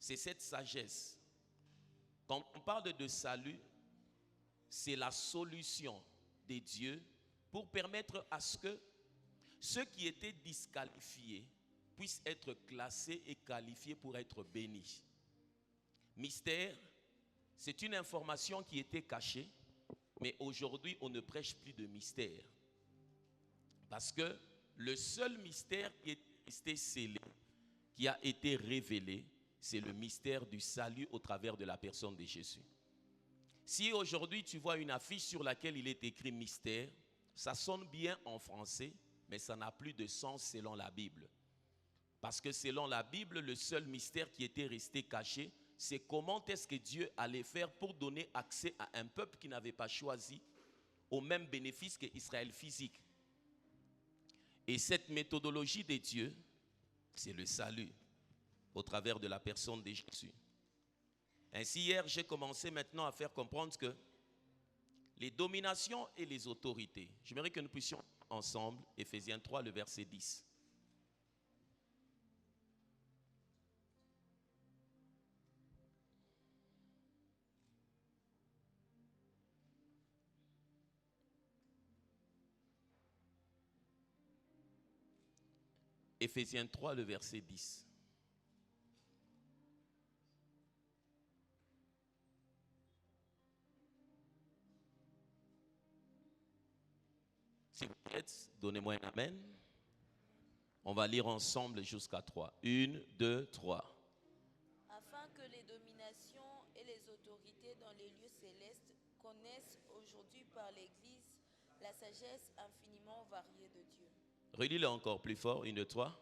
c'est cette sagesse. Quand on parle de salut, c'est la solution de Dieu pour permettre à ce que ceux qui étaient disqualifiés puissent être classés et qualifiés pour être bénis. Mystère, c'est une information qui était cachée, mais aujourd'hui on ne prêche plus de mystère. Parce que le seul mystère qui est resté scellé, qui a été révélé, c'est le mystère du salut au travers de la personne de Jésus. Si aujourd'hui tu vois une affiche sur laquelle il est écrit mystère, ça sonne bien en français, mais ça n'a plus de sens selon la Bible. Parce que selon la Bible, le seul mystère qui était resté caché, c'est comment est-ce que Dieu allait faire pour donner accès à un peuple qui n'avait pas choisi au même bénéfice qu'Israël physique. Et cette méthodologie de Dieu, c'est le salut au travers de la personne de Jésus. Ainsi, hier, j'ai commencé maintenant à faire comprendre que les dominations et les autorités, j'aimerais que nous puissions ensemble, Éphésiens 3, le verset 10. Éphésiens 3, le verset 10. Si vous êtes, donnez-moi un amen. On va lire ensemble jusqu'à 3. 1, 2, 3. Afin que les dominations et les autorités dans les lieux célestes connaissent aujourd'hui par l'Église la sagesse infiniment variée de Dieu. Relis-le encore plus fort. 1, 2, 3.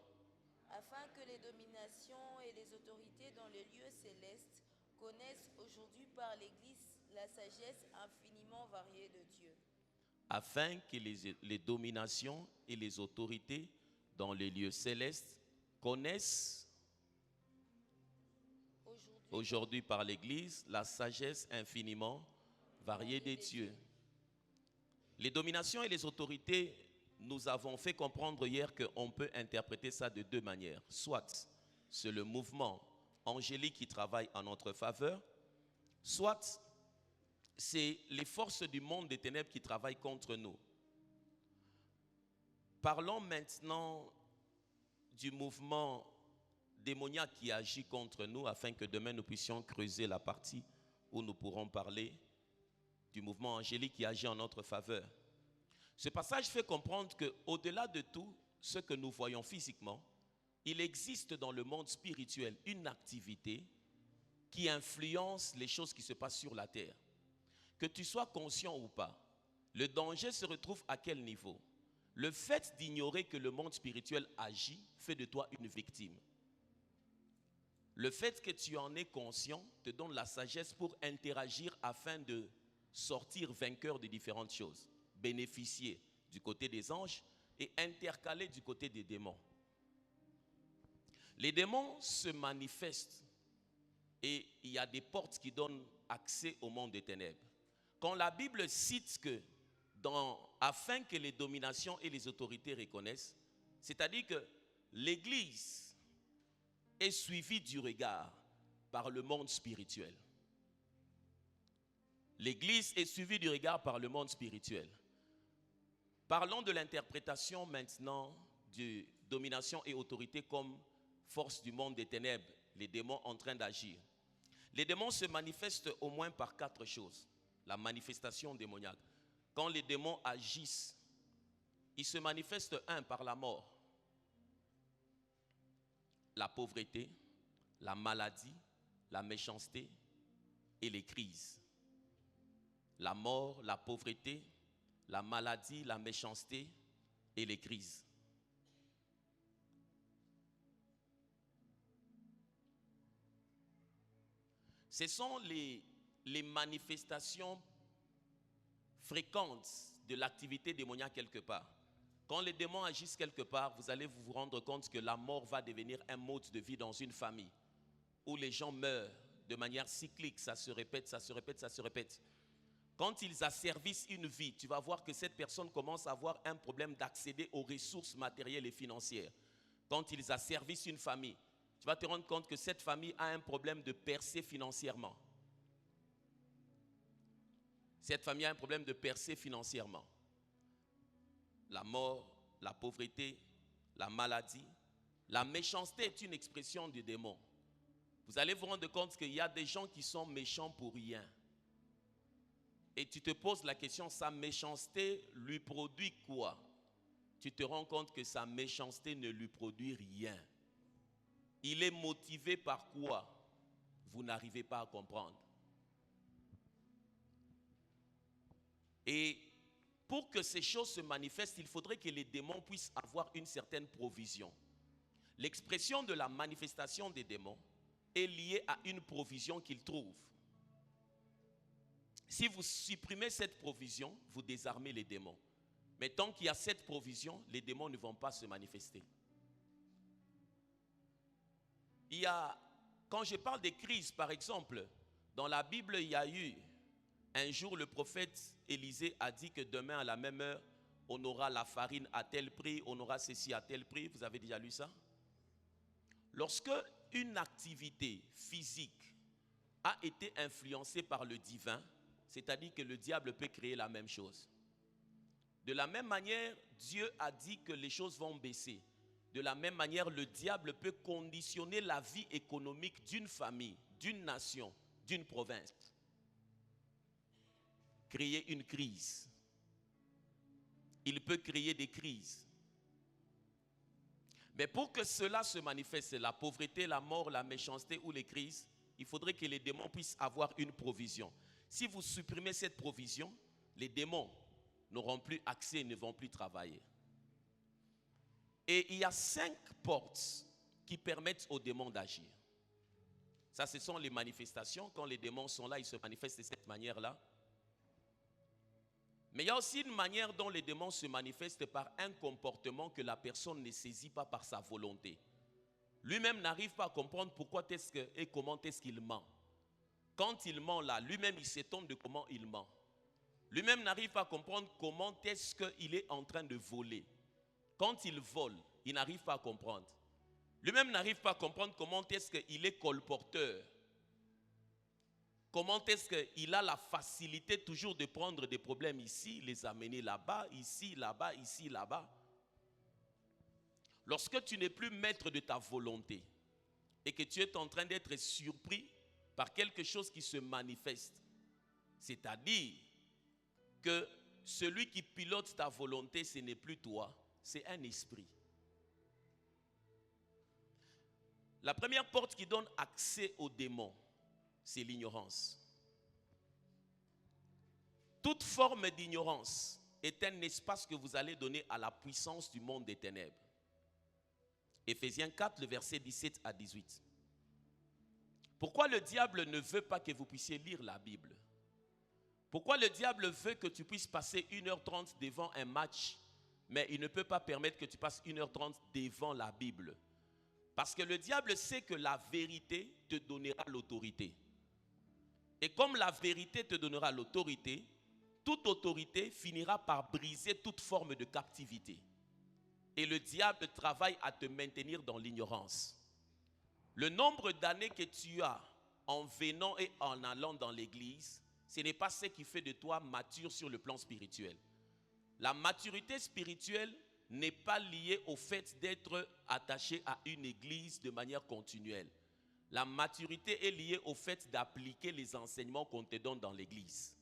Afin que les dominations et les autorités dans les lieux célestes connaissent aujourd'hui par l'Église la sagesse infiniment variée de Dieu. Afin que les dominations et les autorités dans les lieux célestes connaissent aujourd'hui par l'Église la sagesse infiniment variée de Dieu. Les dominations et les autorités, nous avons fait comprendre hier qu'on peut interpréter ça de deux manières. Soit c'est le mouvement angélique qui travaille en notre faveur, soit c'est les forces du monde des ténèbres qui travaillent contre nous. Parlons maintenant du mouvement démoniaque qui agit contre nous afin que demain nous puissions creuser la partie où nous pourrons parler du mouvement angélique qui agit en notre faveur. Ce passage fait comprendre qu'au-delà de tout ce que nous voyons physiquement, il existe dans le monde spirituel une activité qui influence les choses qui se passent sur la terre. Que tu sois conscient ou pas, le danger se retrouve à quel niveau? Le fait d'ignorer que le monde spirituel agit fait de toi une victime. Le fait que tu en es conscient te donne la sagesse pour interagir afin de sortir vainqueur de différentes choses. Bénéficier du côté des anges et intercaler du côté des démons. Les démons se manifestent et il y a des portes qui donnent accès au monde des ténèbres. Quand la Bible cite que afin que les dominations et les autorités reconnaissent, c'est-à-dire que l'Église est suivie du regard par le monde spirituel. L'Église est suivie du regard par le monde spirituel. Parlons de l'interprétation maintenant de domination et autorité comme force du monde des ténèbres, les démons en train d'agir. Les démons se manifestent au moins par 4 choses. La manifestation démoniaque. Quand les démons agissent, ils se manifestent par la mort, la pauvreté, la maladie, la méchanceté et les crises. La mort, la pauvreté, la maladie, la méchanceté et les crises. Ce sont les manifestations fréquentes de l'activité démoniaque quelque part. Quand les démons agissent quelque part, vous allez vous rendre compte que la mort va devenir un mode de vie dans une famille où les gens meurent de manière cyclique, ça se répète, ça se répète, ça se répète. Quand ils asservissent une vie, tu vas voir que cette personne commence à avoir un problème d'accéder aux ressources matérielles et financières. Quand ils asservissent une famille, tu vas te rendre compte que cette famille a un problème de percée financièrement. Cette famille a un problème de percée financièrement. La mort, la pauvreté, la maladie, la méchanceté est une expression du démon. Vous allez vous rendre compte qu'il y a des gens qui sont méchants pour rien. Et tu te poses la question, sa méchanceté lui produit quoi? Tu te rends compte que sa méchanceté ne lui produit rien. Il est motivé par quoi? Vous n'arrivez pas à comprendre. Et pour que ces choses se manifestent, il faudrait que les démons puissent avoir une certaine provision. L'expression de la manifestation des démons est liée à une provision qu'ils trouvent. Si vous supprimez cette provision, vous désarmez les démons. Mais tant qu'il y a cette provision, les démons ne vont pas se manifester. Quand je parle des crises, par exemple, dans la Bible, il y a eu un jour, le prophète Élisée a dit que demain à la même heure, on aura la farine à tel prix, on aura ceci à tel prix. Vous avez déjà lu ça? Lorsque une activité physique a été influencée par le divin, c'est-à-dire que le diable peut créer la même chose. De la même manière, Dieu a dit que les choses vont baisser. De la même manière, le diable peut conditionner la vie économique d'une famille, d'une nation, d'une province. Créer une crise. Il peut créer des crises. Mais pour que cela se manifeste, la pauvreté, la mort, la méchanceté ou les crises, il faudrait que les démons puissent avoir une provision. Si vous supprimez cette provision, les démons n'auront plus accès et ne vont plus travailler. Et il y a 5 portes qui permettent aux démons d'agir. Ça, ce sont les manifestations. Quand les démons sont là, ils se manifestent de cette manière-là. Mais il y a aussi une manière dont les démons se manifestent par un comportement que la personne ne saisit pas par sa volonté. Lui-même n'arrive pas à comprendre pourquoi et comment est-ce qu'il ment. Quand il ment là, lui-même il s'étonne de comment il ment. Lui-même n'arrive pas à comprendre comment est-ce qu'il est en train de voler. Quand il vole, il n'arrive pas à comprendre. Lui-même n'arrive pas à comprendre comment est-ce qu'il est colporteur. Comment est-ce qu'il a la facilité toujours de prendre des problèmes ici, les amener là-bas, ici, là-bas, ici, là-bas. Lorsque tu n'es plus maître de ta volonté et que tu es en train d'être surpris par quelque chose qui se manifeste, c'est-à-dire que celui qui pilote ta volonté, ce n'est plus toi, c'est un esprit. La première porte qui donne accès aux démons, c'est l'ignorance. Toute forme d'ignorance est un espace que vous allez donner à la puissance du monde des ténèbres. Éphésiens 4, le verset 17 à 18. Pourquoi le diable ne veut pas que vous puissiez lire la Bible? Pourquoi le diable veut que tu puisses passer 1h30 devant un match, mais il ne peut pas permettre que tu passes 1h30 devant la Bible? Parce que le diable sait que la vérité te donnera l'autorité. Et comme la vérité te donnera l'autorité, toute autorité finira par briser toute forme de captivité. Et le diable travaille à te maintenir dans l'ignorance. Le nombre d'années que tu as en venant et en allant dans l'église, ce n'est pas ce qui fait de toi mature sur le plan spirituel. La maturité spirituelle n'est pas liée au fait d'être attaché à une église de manière continuelle. La maturité est liée au fait d'appliquer les enseignements qu'on te donne dans l'église.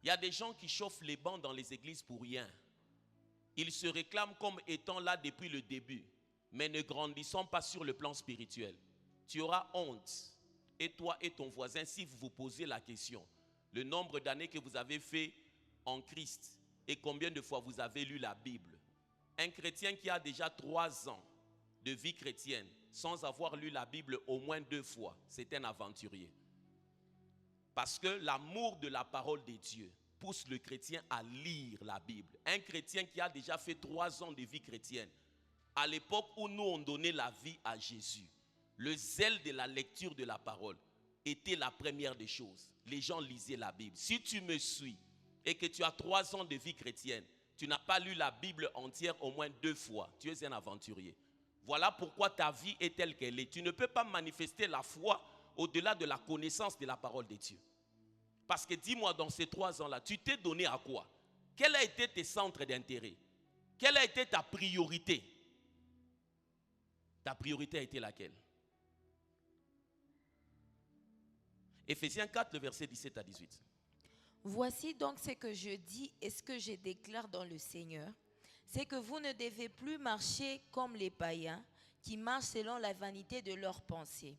Il y a des gens qui chauffent les bancs dans les églises pour rien. Ils se réclament comme étant là depuis le début, mais ne grandissant pas sur le plan spirituel. Tu auras honte, et toi et ton voisin, si vous vous posez la question, le nombre d'années que vous avez fait en Christ et combien de fois vous avez lu la Bible. Un chrétien qui a déjà 3 ans de vie chrétienne sans avoir lu la Bible au moins 2 fois, c'est un aventurier. Parce que l'amour de la parole de Dieu pousse le chrétien à lire la Bible. Un chrétien qui a déjà fait 3 ans de vie chrétienne, à l'époque où nous on donnait la vie à Jésus, le zèle de la lecture de la parole était la première des choses. Les gens lisaient la Bible. Si tu me suis et que tu as 3 ans de vie chrétienne, tu n'as pas lu la Bible entière au moins 2 fois, tu es un aventurier. Voilà pourquoi ta vie est telle qu'elle est. Tu ne peux pas manifester la foi au-delà de la connaissance de la parole de Dieu. Parce que dis-moi, dans ces 3 ans-là, tu t'es donné à quoi? Quels ont été tes centres d'intérêt? Quelle a été ta priorité? Ta priorité a été laquelle? Éphésiens 4, le verset 17 à 18. Voici donc ce que je dis et ce que je déclare dans le Seigneur, c'est que vous ne devez plus marcher comme les païens qui marchent selon la vanité de leurs pensées.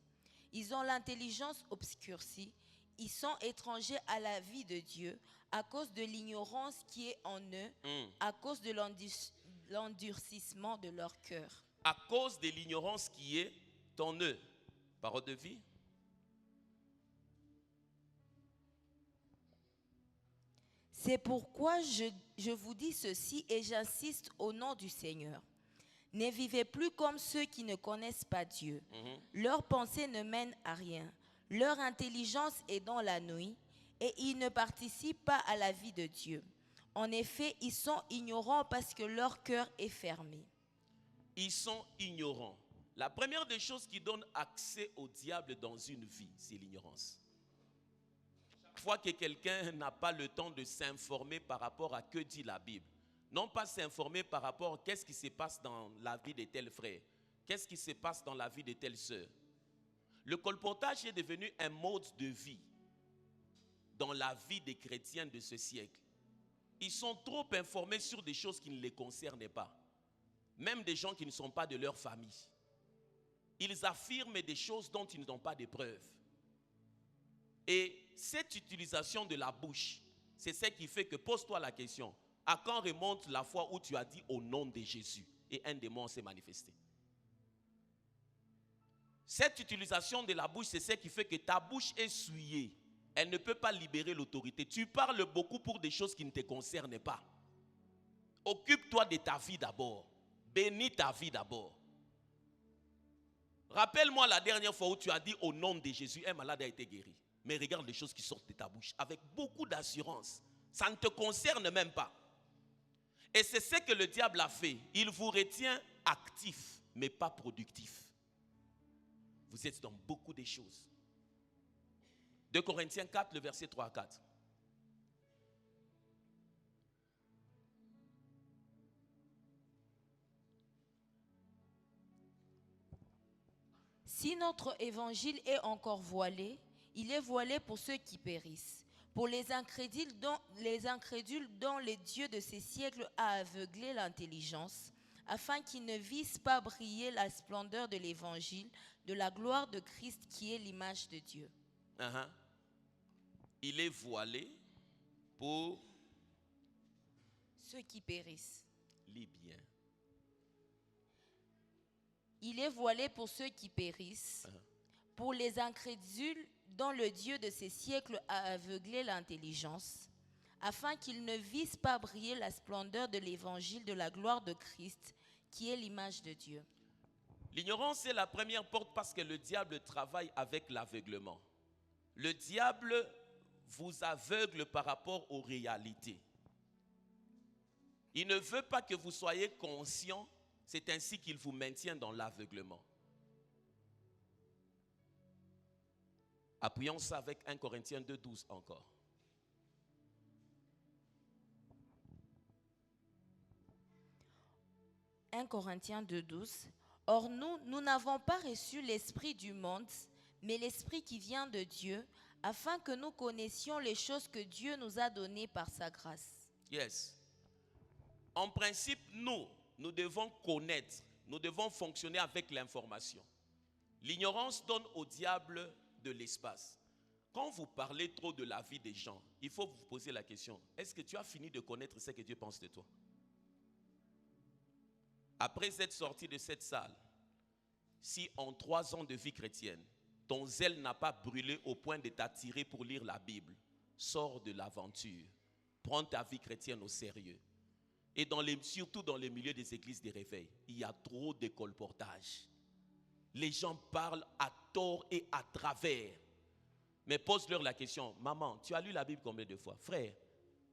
Ils ont l'intelligence obscurcie, ils sont étrangers à la vie de Dieu à cause de l'ignorance qui est en eux, à cause de l'endurcissement de leur cœur. À cause de l'ignorance qui est en eux. Parole de vie. C'est pourquoi je vous dis ceci et j'insiste au nom du Seigneur. Ne vivez plus comme ceux qui ne connaissent pas Dieu. Leurs pensées ne mènent à rien. Leur intelligence est dans la nuit et ils ne participent pas à la vie de Dieu. En effet, ils sont ignorants parce que leur cœur est fermé. Ils sont ignorants. La première des choses qui donne accès au diable dans une vie, c'est l'ignorance. Chaque fois que quelqu'un n'a pas le temps de s'informer par rapport à que dit la Bible, non pas s'informer par rapport à qu'est-ce qui se passe dans la vie de tel frère, qu'est-ce qui se passe dans la vie de telle sœur. Le colportage est devenu un mode de vie dans la vie des chrétiens de ce siècle. Ils sont trop informés sur des choses qui ne les concernent pas. Même des gens qui ne sont pas de leur famille. Ils affirment des choses dont ils n'ont pas de preuves. Et cette utilisation de la bouche, c'est ce qui fait que, pose-toi la question, à quand remonte la fois où tu as dit au nom de Jésus et un démon s'est manifesté? Cette utilisation de la bouche, c'est ce qui fait que ta bouche est souillée. Elle ne peut pas libérer l'autorité. Tu parles beaucoup pour des choses qui ne te concernent pas. Occupe-toi de ta vie d'abord. Bénis ta vie d'abord. Rappelle-moi la dernière fois où tu as dit au nom de Jésus, un malade a été guéri. Mais regarde les choses qui sortent de ta bouche avec beaucoup d'assurance. Ça ne te concerne même pas. Et c'est ce que le diable a fait. Il vous retient actif, mais pas productif. Vous êtes dans beaucoup de choses. 2 Corinthiens 4, le verset 3 à 4. Si notre évangile est encore voilé, il est voilé pour ceux qui périssent, pour les incrédules dont le Dieu de ces siècles a aveuglé l'intelligence, afin qu'ils ne vissent pas briller la splendeur de l'évangile, de la gloire de Christ qui est l'image de Dieu. Il est voilé pour ceux qui périssent. Lis bien. Il est voilé pour ceux qui périssent, pour les incrédules dont le Dieu de ces siècles a aveuglé l'intelligence, afin qu'ils ne vissent pas briller la splendeur de l'évangile de la gloire de Christ, qui est l'image de Dieu. L'ignorance est la première porte parce que le diable travaille avec l'aveuglement. Le diable vous aveugle par rapport aux réalités. Il ne veut pas que vous soyez conscient. C'est ainsi qu'il vous maintient dans l'aveuglement. Appuyons ça avec 1 Corinthiens 2, 12 encore. « 1 Corinthiens 2, 12. Or nous n'avons pas reçu l'esprit du monde, mais l'esprit qui vient de Dieu, afin que nous connaissions les choses que Dieu nous a données par sa grâce. » Yes. En principe, nous devons connaître, nous devons fonctionner avec l'information. L'ignorance donne au diable de l'espace. Quand vous parlez trop de la vie des gens, il faut vous poser la question, est-ce que tu as fini de connaître ce que Dieu pense de toi? Après être sorti de cette salle, si en 3 ans de vie chrétienne, ton zèle n'a pas brûlé au point de t'attirer pour lire la Bible, sors de l'aventure, prends ta vie chrétienne au sérieux. Et surtout dans les milieux des églises des réveils, il y a trop de colportage. Les gens parlent à tort et à travers. Mais pose-leur la question, maman, tu as lu la Bible combien de fois? Frère,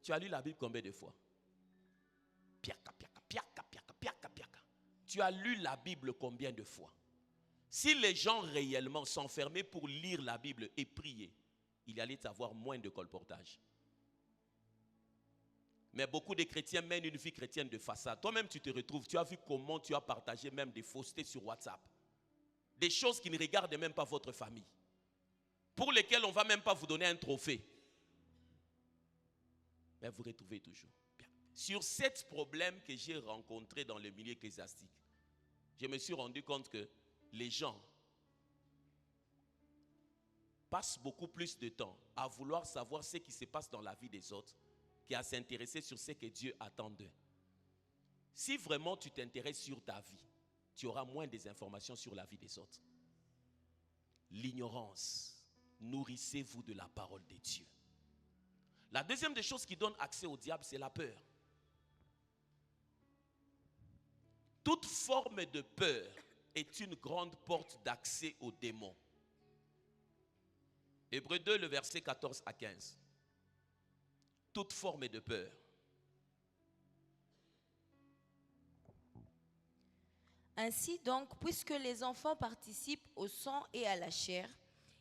tu as lu la Bible combien de fois? Piaka, piaka, piaka, piaka, piaka, piaka. Tu as lu la Bible combien de fois? Si les gens réellement s'enfermaient pour lire la Bible et prier, il y allait avoir moins de colportage. Mais beaucoup de chrétiens mènent une vie chrétienne de façade. Toi-même, tu te retrouves, tu as vu comment tu as partagé même des faussetés sur WhatsApp. Des choses qui ne regardent même pas votre famille. Pour lesquelles on ne va même pas vous donner un trophée. Mais vous retrouvez toujours. Bien. Sur 7 problèmes que j'ai rencontrés dans le milieu ecclésiastique, je me suis rendu compte que les gens passent beaucoup plus de temps à vouloir savoir ce qui se passe dans la vie des autres qu'à s'intéresser sur ce que Dieu attend d'eux. Si vraiment tu t'intéresses sur ta vie, tu auras moins des informations sur la vie des autres. L'ignorance. Nourrissez-vous de la parole de Dieu. La deuxième des choses qui donne accès au diable, c'est la peur. Toute forme de peur est une grande porte d'accès aux démons. Hébreux 2, le verset 14 à 15. Toute forme de peur. Ainsi donc, puisque les enfants participent au sang et à la chair,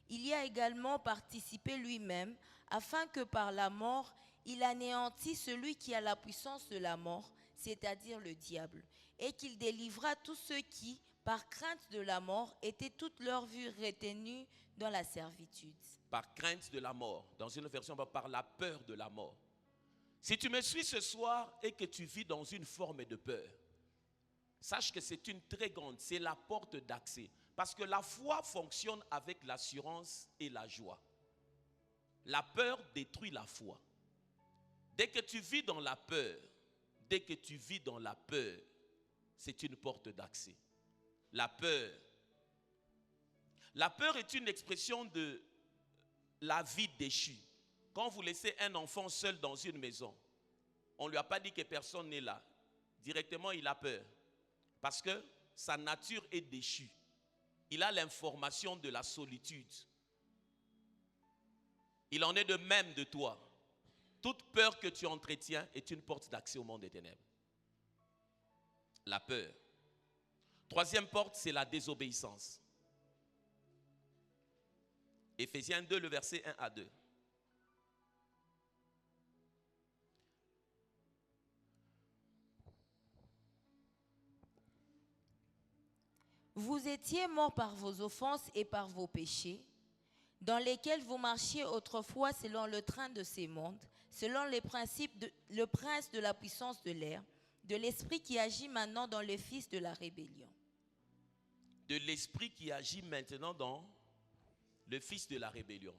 il y a également participé lui-même, afin que par la mort, il anéantisse celui qui a la puissance de la mort, c'est-à-dire le diable, et qu'il délivra tous ceux qui, par crainte de la mort, étaient toute leur vie retenus dans la servitude. Par crainte de la mort. Dans une version, par la peur de la mort. Si tu me suis ce soir et que tu vis dans une forme de peur, sache que c'est une très grande, c'est la porte d'accès. Parce que la foi fonctionne avec l'assurance et la joie. La peur détruit la foi. Dès que tu vis dans la peur, c'est une porte d'accès. La peur est une expression de la vie déchue. Quand vous laissez un enfant seul dans une maison, on ne lui a pas dit que personne n'est là. Directement, il a peur. Parce que sa nature est déchue. Il a l'information de la solitude. Il en est de même de toi. Toute peur que tu entretiens est une porte d'accès au monde des ténèbres. La peur. Troisième porte, c'est la désobéissance. Éphésiens 2, le verset 1 à 2. Vous étiez morts par vos offenses et par vos péchés, dans lesquels vous marchiez autrefois selon le train de ces mondes, selon le prince de la puissance de l'air, de l'esprit qui agit maintenant dans le fils de la rébellion. De l'esprit qui agit maintenant dans le fils de la rébellion.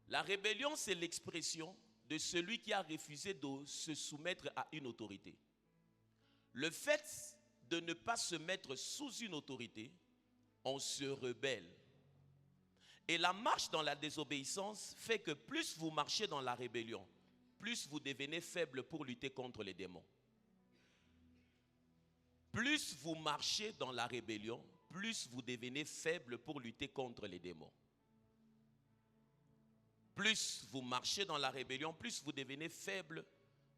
La rébellion, c'est l'expression de celui qui a refusé de se soumettre à une autorité. Le fait de ne pas se mettre sous une autorité, on se rebelle. Et la marche dans la désobéissance fait que plus vous marchez dans la rébellion, plus vous devenez faible pour lutter contre les démons. Plus vous marchez dans la rébellion, plus vous devenez faible pour lutter contre les démons. Plus vous marchez dans la rébellion, plus vous devenez faible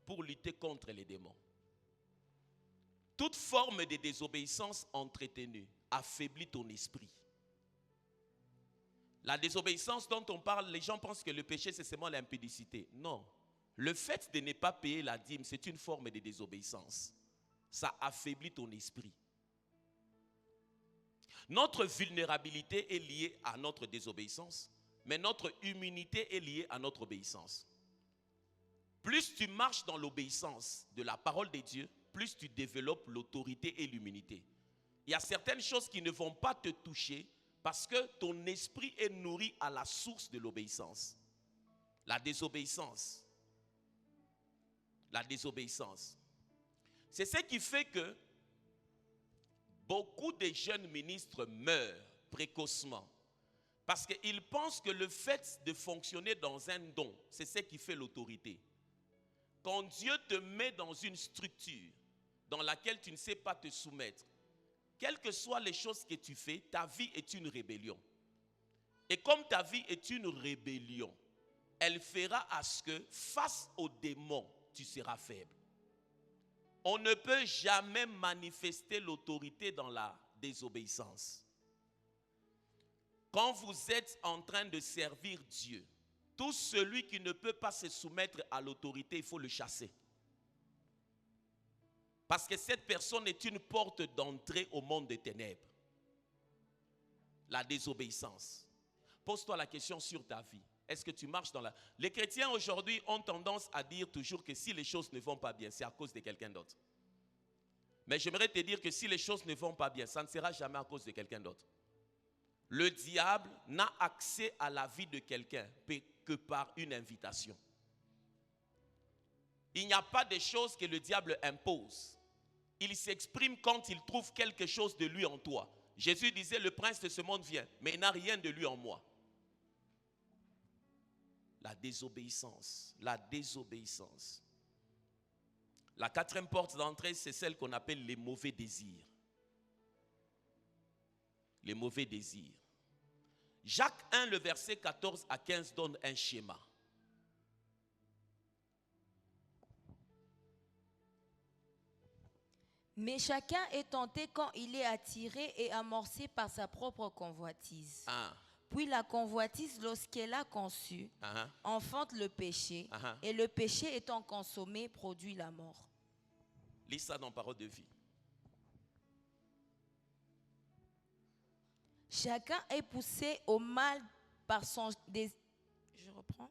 pour lutter contre les démons. Toute forme de désobéissance entretenue affaiblit ton esprit. La désobéissance dont on parle, les gens pensent que le péché c'est seulement l'impudicité. Non. Le fait de ne pas payer la dîme, c'est une forme de désobéissance. Ça affaiblit ton esprit. Notre vulnérabilité est liée à notre désobéissance, mais notre immunité est liée à notre obéissance. Plus tu marches dans l'obéissance de la parole de Dieu, plus tu développes l'autorité et l'immunité. Il y a certaines choses qui ne vont pas te toucher parce que ton esprit est nourri à la source de l'obéissance. La désobéissance. La désobéissance. C'est ce qui fait que beaucoup de jeunes ministres meurent précocement parce qu'ils pensent que le fait de fonctionner dans un don, c'est ce qui fait l'autorité. Quand Dieu te met dans une structure dans laquelle tu ne sais pas te soumettre, quelles que soient les choses que tu fais, ta vie est une rébellion. Et comme ta vie est une rébellion, elle fera à ce que face aux démons, tu seras faible. On ne peut jamais manifester l'autorité dans la désobéissance. Quand vous êtes en train de servir Dieu, tout celui qui ne peut pas se soumettre à l'autorité, il faut le chasser. Parce que cette personne est une porte d'entrée au monde des ténèbres. La désobéissance. Pose-toi la question sur ta vie. Est-ce que tu marches dans la... Les chrétiens aujourd'hui ont tendance à dire toujours que si les choses ne vont pas bien, c'est à cause de quelqu'un d'autre. Mais j'aimerais te dire que si les choses ne vont pas bien, ça ne sera jamais à cause de quelqu'un d'autre. Le diable n'a accès à la vie de quelqu'un que par une invitation. Il n'y a pas de choses que le diable impose. Il s'exprime quand il trouve quelque chose de lui en toi. Jésus disait, le prince de ce monde vient, mais il n'a rien de lui en moi. La désobéissance, la désobéissance. La quatrième porte d'entrée, c'est celle qu'on appelle les mauvais désirs. Les mauvais désirs. Jacques 1, le verset 14 à 15 donne un schéma. Mais chacun est tenté quand il est attiré et amorcé par sa propre convoitise. Puis la convoitise, lorsqu'elle a conçu, enfante le péché. Et le péché étant consommé, produit la mort. Lis ça dans Parole de vie. Chacun est poussé au mal par son désir. Je reprends.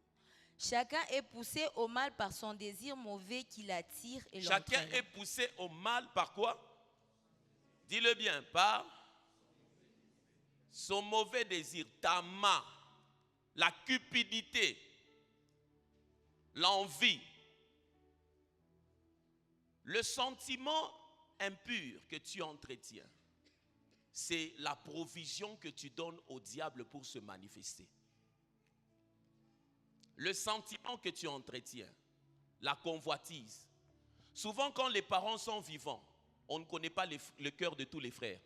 Chacun est poussé au mal par son désir mauvais qui l'attire et l'entraîne. Chacun est poussé au mal par quoi? Dis-le bien, par son mauvais désir, tama, la cupidité, l'envie, le sentiment impur que tu entretiens. C'est la provision que tu donnes au diable pour se manifester. Le sentiment que tu entretiens, la convoitise. Souvent quand les parents sont vivants, on ne connaît pas le cœur de tous les frères.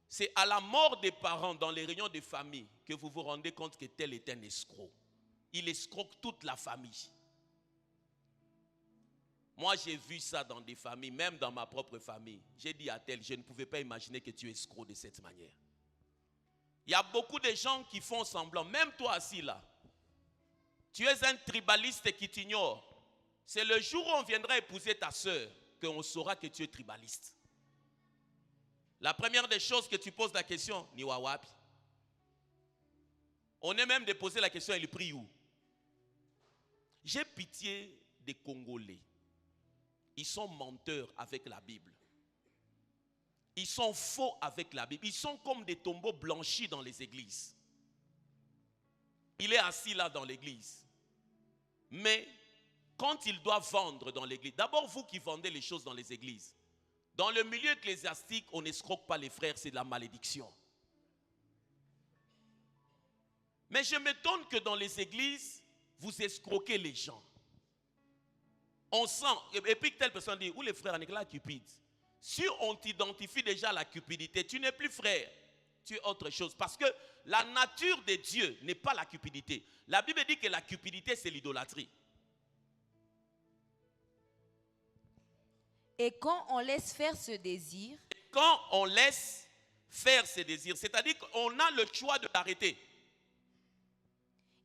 C'est à la mort des parents dans les réunions de famille que vous vous rendez compte que tel est un escroc. Il escroque toute la famille. Moi, j'ai vu ça dans des familles, même dans ma propre famille. J'ai dit à tel, je ne pouvais pas imaginer que tu es escroc de cette manière. Il y a beaucoup de gens qui font semblant, même toi assis là. Tu es un tribaliste qui t'ignore. C'est le jour où on viendra épouser ta soeur qu'on saura que tu es tribaliste. La première des choses que tu poses la question, ni wawapi. On est même de poser la question, il prie où? J'ai pitié des Congolais. Ils sont menteurs avec la Bible. Ils sont faux avec la Bible. Ils sont comme des tombeaux blanchis dans les églises. Il est assis là dans l'église. Mais quand il doit vendre dans l'église, d'abord vous qui vendez les choses dans les églises, dans le milieu ecclésiastique, on n'escroque pas les frères, c'est de la malédiction. Mais je m'étonne que dans les églises, vous escroquez les gens. On sent, et puis telle personne dit, où les frères en éclat cupide? Si on t'identifie déjà à la cupidité, tu n'es plus frère, tu es autre chose. Parce que la nature de Dieu n'est pas la cupidité. La Bible dit que la cupidité, c'est l'idolâtrie. Et quand on laisse faire ce désir, quand on laisse faire ce désir, c'est-à-dire qu'on a le choix de l'arrêter.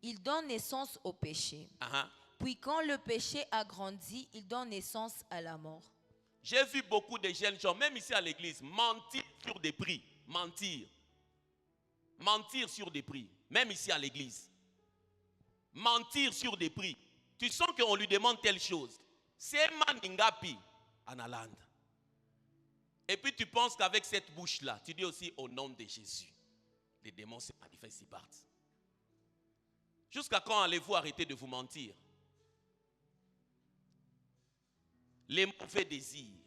Il donne naissance au péché. Puis quand le péché a grandi, il donne naissance à la mort. J'ai vu beaucoup de jeunes gens, même ici à l'église, mentir sur des prix. Mentir. Mentir sur des prix. Même ici à l'église. Mentir sur des prix. Tu sens qu'on lui demande telle chose. C'est Maningapi, Analand. Et puis tu penses qu'avec cette bouche-là, tu dis aussi au nom de Jésus. Les démons se manifestent, ils partent. Jusqu'à quand allez-vous arrêter de vous mentir? Les mauvais désirs.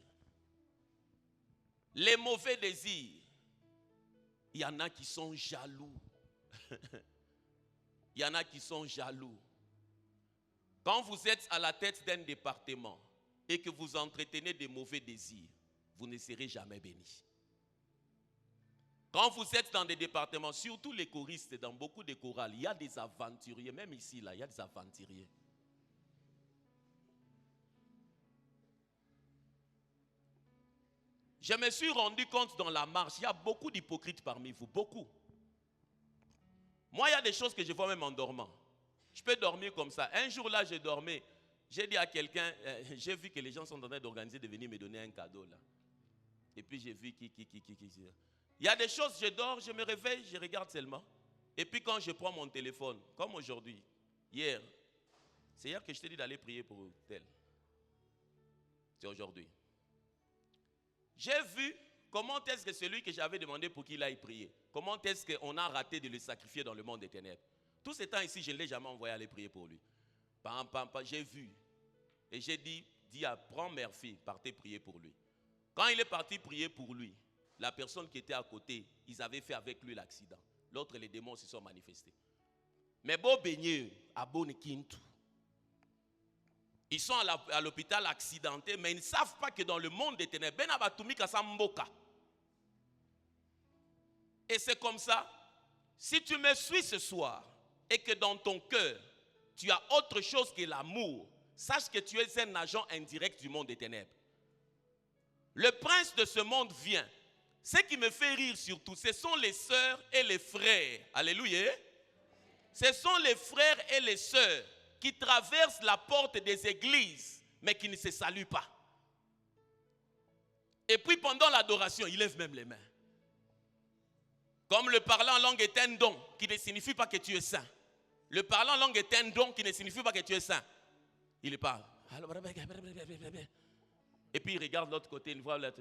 Les mauvais désirs. Il y en a qui sont jaloux. Il y en a qui sont jaloux. Quand vous êtes à la tête d'un département et que vous entretenez des mauvais désirs, vous ne serez jamais béni. Quand vous êtes dans des départements, surtout les choristes, dans beaucoup de chorales, il y a des aventuriers, même ici, là, il y a des aventuriers. Je me suis rendu compte dans la marche, il y a beaucoup d'hypocrites parmi vous, beaucoup. Moi, il y a des choses que je vois même en dormant. Je peux dormir comme ça. Un jour là, je dormais. J'ai dit à quelqu'un, j'ai vu que les gens sont en train d'organiser de venir me donner un cadeau là. Et puis j'ai vu qui. Il y a des choses, je dors, je me réveille, je regarde seulement. Et puis quand je prends mon téléphone, comme aujourd'hui, hier, c'est hier que je t'ai dit d'aller prier pour tel. C'est aujourd'hui. J'ai vu comment est-ce que celui que j'avais demandé pour qu'il aille prier, comment est-ce qu'on a raté de le sacrifier dans le monde des ténèbres. Tout ce temps ici, je ne l'ai jamais envoyé aller prier pour lui. J'ai vu. Et j'ai dit prends Murphy, partez prier pour lui. Quand il est parti prier pour lui, la personne qui était à côté, ils avaient fait avec lui l'accident. L'autre, les démons se sont manifestés. Mais beau beignet, à Bonekintu. Ils sont à l'hôpital accidentés, mais ils ne savent pas que dans le monde des ténèbres, et c'est comme ça, si tu me suis ce soir, et que dans ton cœur, tu as autre chose que l'amour, sache que tu es un agent indirect du monde des ténèbres. Le prince de ce monde vient. Ce qui me fait rire surtout, ce sont les sœurs et les frères. Alléluia. Ce sont les frères et les sœurs qui traversent la porte des églises, mais qui ne se saluent pas. Et puis pendant l'adoration, ils lèvent même les mains. Comme le parler en langue est un don, qui ne signifie pas que tu es saint. Le parler en langue est un don, qui ne signifie pas que tu es saint. Il parle. Et puis il regarde de l'autre côté, il voit l'autre.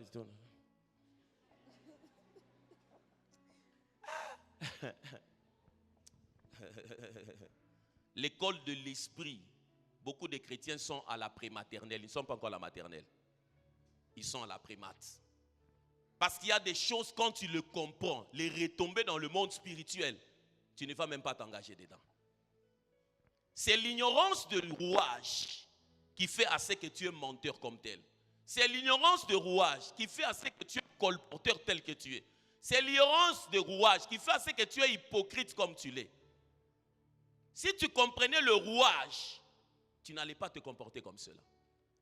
L'école de l'esprit, beaucoup de chrétiens sont à la prématernelle, ils ne sont pas encore à la maternelle. Ils sont à la prémate. Parce qu'il y a des choses, quand tu le comprends, les retombées dans le monde spirituel, tu ne vas même pas t'engager dedans. C'est l'ignorance de rouage qui fait à ce que tu es menteur comme tel. C'est l'ignorance de rouage qui fait à ce que tu es colporteur tel que tu es. C'est l'ignorance de rouage qui fait à ce que tu es hypocrite comme tu l'es. Si tu comprenais le rouage, tu n'allais pas te comporter comme cela.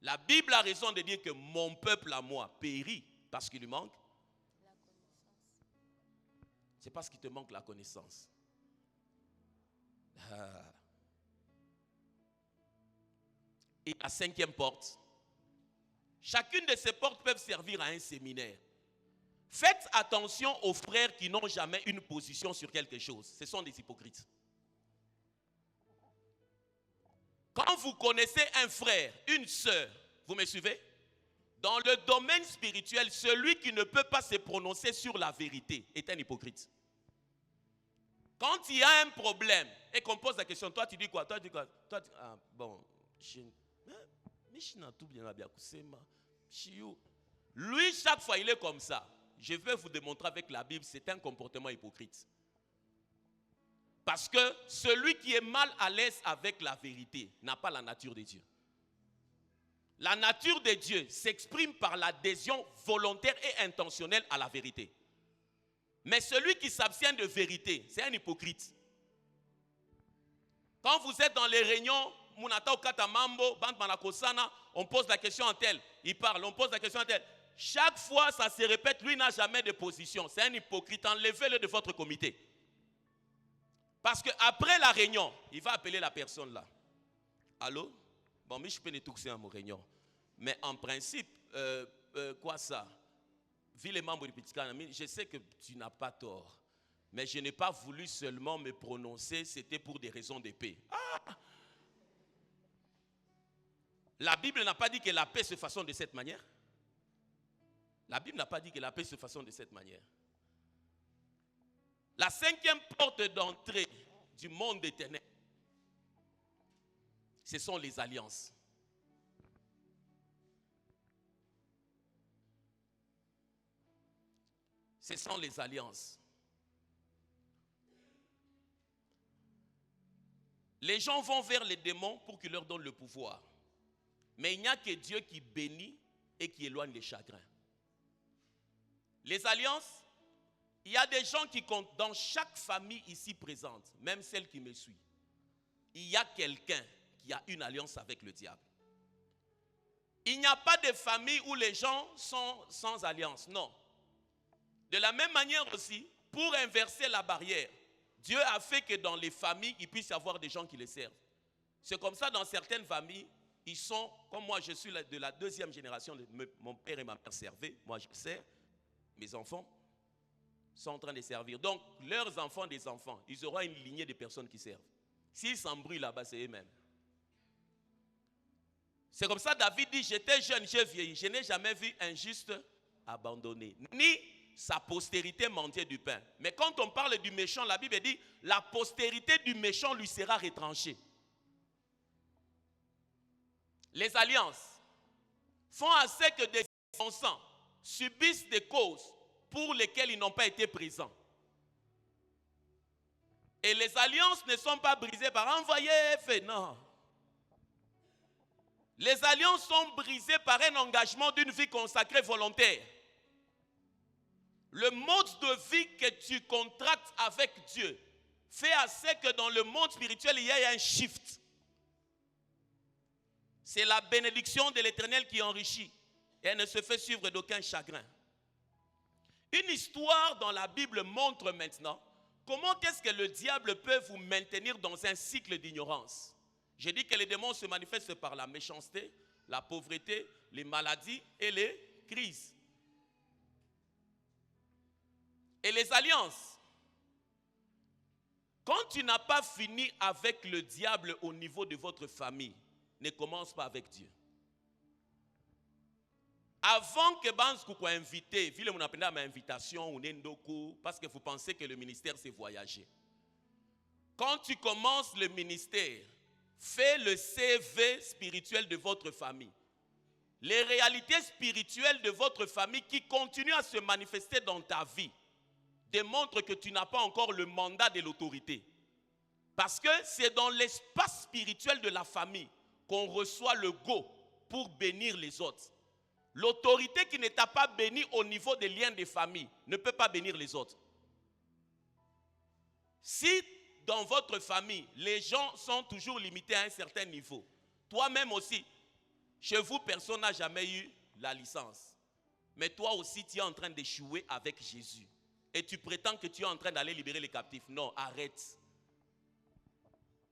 La Bible a raison de dire que mon peuple à moi périt parce qu'il lui manque la connaissance. C'est parce qu'il te manque la connaissance. Et la cinquième porte, chacune de ces portes peuvent servir à un séminaire. Faites attention aux frères qui n'ont jamais une position sur quelque chose. Ce sont des hypocrites. Quand vous connaissez un frère, une sœur, vous me suivez? Dans le domaine spirituel, celui qui ne peut pas se prononcer sur la vérité est un hypocrite. Quand il y a un problème et qu'on pose la question, toi tu dis quoi? Toi tu dis quoi? Toi, lui, chaque fois, il est comme ça. Je vais vous démontrer avec la Bible, c'est un comportement hypocrite. Parce que celui qui est mal à l'aise avec la vérité n'a pas la nature de Dieu. La nature de Dieu s'exprime par l'adhésion volontaire et intentionnelle à la vérité. Mais celui qui s'abstient de vérité, c'est un hypocrite. Quand vous êtes dans les réunions, on pose la question à tel, il parle, on pose la question à tel. Chaque fois, ça se répète, lui n'a jamais de position. C'est un hypocrite, enlevez-le de votre comité. Parce qu'après la réunion, il va appeler la personne là. Allô? Bon, mais je peux nettoyer à mon réunion. Mais en principe, quoi ça? Vu les membres du Petit Canami, je sais que tu n'as pas tort. Mais je n'ai pas voulu seulement me prononcer, c'était pour des raisons de paix. Ah! La Bible n'a pas dit que la paix se façonne de cette manière. La Bible n'a pas dit que la paix se façonne de cette manière. La cinquième porte d'entrée du monde des ténèbres, ce sont les alliances. Ce sont les alliances. Les gens vont vers les démons pour qu'ils leur donnent le pouvoir. Mais il n'y a que Dieu qui bénit et qui éloigne les chagrins. Les alliances, il y a des gens qui comptent dans chaque famille ici présente, même celle qui me suit. Il y a quelqu'un qui a une alliance avec le diable. Il n'y a pas de famille où les gens sont sans alliance. Non. De la même manière aussi, pour inverser la barrière, Dieu a fait que dans les familles, il puisse y avoir des gens qui les servent. C'est comme ça dans certaines familles, ils sont, comme moi je suis de la deuxième génération, mon père et ma mère servaient, moi je sers, mes enfants sont en train de servir. Donc leurs enfants des enfants, ils auront une lignée de personnes qui servent. S'ils s'embrouillent là-bas, c'est eux-mêmes. C'est comme ça David dit, j'étais jeune, j'ai vieilli, je n'ai jamais vu un juste abandonné, ni sa postérité mendier du pain. Mais quand on parle du méchant, la Bible dit, la postérité du méchant lui sera retranchée. Les alliances font assez que des enfants subissent des causes pour lesquelles ils n'ont pas été présents. Et les alliances ne sont pas brisées par envoyer, fait non. Les alliances sont brisées par un engagement d'une vie consacrée volontaire. Le mode de vie que tu contractes avec Dieu fait assez que dans le monde spirituel, il y ait un shift. C'est la bénédiction de l'Éternel qui enrichit et elle ne se fait suivre d'aucun chagrin. Une histoire dans la Bible montre maintenant comment est-ce que le diable peut vous maintenir dans un cycle d'ignorance. J'ai dit que les démons se manifestent par la méchanceté, la pauvreté, les maladies et les crises. Et les alliances. Quand tu n'as pas fini avec le diable au niveau de votre famille, ne commence pas avec Dieu. Avant que Bansko soit invité, vu que vous appelez ma invitation, parce que vous pensez que le ministère c'est voyager. Quand tu commences le ministère, fais le CV spirituel de votre famille. Les réalités spirituelles de votre famille qui continuent à se manifester dans ta vie démontrent que tu n'as pas encore le mandat de l'autorité. Parce que c'est dans l'espace spirituel de la famille qu'on reçoit le go pour bénir les autres. L'autorité qui ne t'a pas béni au niveau des liens de famille ne peut pas bénir les autres. Si dans votre famille, les gens sont toujours limités à un certain niveau, toi-même aussi, chez vous, personne n'a jamais eu la licence. Mais toi aussi, tu es en train d'échouer avec Jésus. Et tu prétends que tu es en train d'aller libérer les captifs. Non, arrête.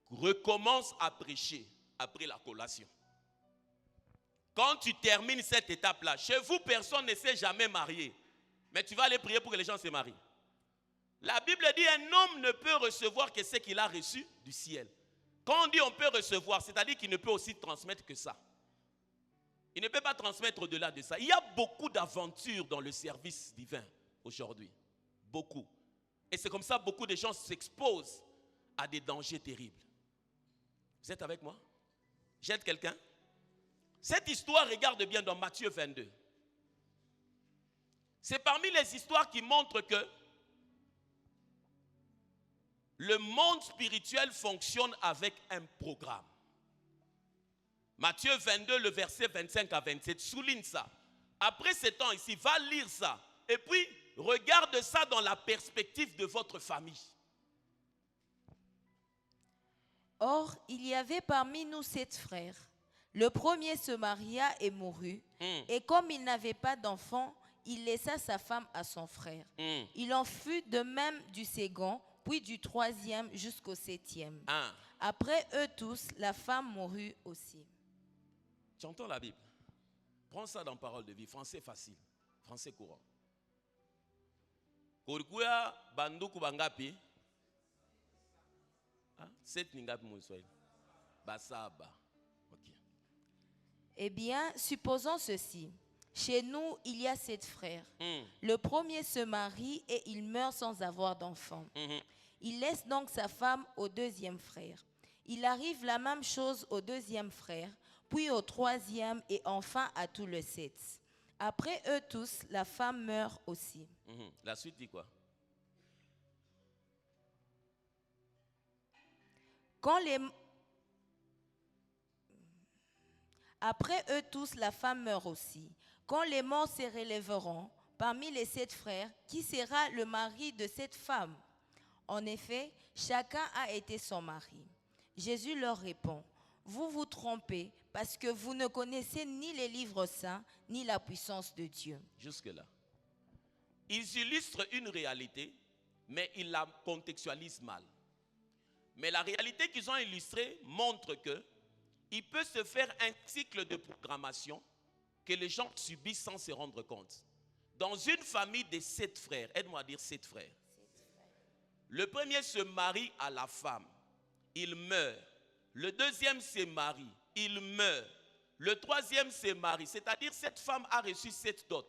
Recommence à prêcher après la collation. Quand tu termines cette étape-là, chez vous, personne ne s'est jamais marié. Mais tu vas aller prier pour que les gens se marient. La Bible dit un homme ne peut recevoir que ce qu'il a reçu du ciel. Quand on dit on peut recevoir, c'est-à-dire qu'il ne peut aussi transmettre que ça. Il ne peut pas transmettre au-delà de ça. Il y a beaucoup d'aventures dans le service divin aujourd'hui. Beaucoup. Et c'est comme ça que beaucoup de gens s'exposent à des dangers terribles. Vous êtes avec moi? J'aide quelqu'un? Cette histoire, regarde bien dans Matthieu 22. C'est parmi les histoires qui montrent que le monde spirituel fonctionne avec un programme. Matthieu 22, le verset 25 à 27, souligne ça. Après ce temps ici, va lire ça. Et puis, regarde ça dans la perspective de votre famille. Or, il y avait parmi nous 7 frères. Le premier se maria et mourut. Et comme il n'avait pas d'enfant, il laissa sa femme à son frère. Il en fut de même du second, puis du troisième jusqu'au 7e. Après eux tous, la femme mourut aussi. Tu entends la Bible? Prends ça dans Parole de vie, français facile, français courant. Korkuya banduku bangapi? 7 ningapi mwiswahili? Basaba. OK. Eh bien, supposons ceci. Chez nous, il y a 7 frères. Le premier se marie et il meurt sans avoir d'enfant. Il laisse donc sa femme au deuxième frère. Il arrive la même chose au deuxième frère, puis au troisième et enfin à tous les 7. Après eux tous, la femme meurt aussi. La suite dit quoi? Après eux tous, la femme meurt aussi. Quand les morts se relèveront, parmi les 7 frères, qui sera le mari de cette femme? En effet, chacun a été son mari. Jésus leur répond, vous vous trompez, parce que vous ne connaissez ni les livres saints, ni la puissance de Dieu. Jusque-là. Ils illustrent une réalité, mais ils la contextualisent mal. Mais la réalité qu'ils ont illustrée montre que il peut se faire un cycle de programmation que les gens subissent sans se rendre compte. Dans une famille de 7 frères, aide-moi à dire 7 frères. Le premier se marie à la femme, il meurt. Le deuxième se marie, il meurt. Le troisième se marie, c'est-à-dire cette femme a reçu 7 dots.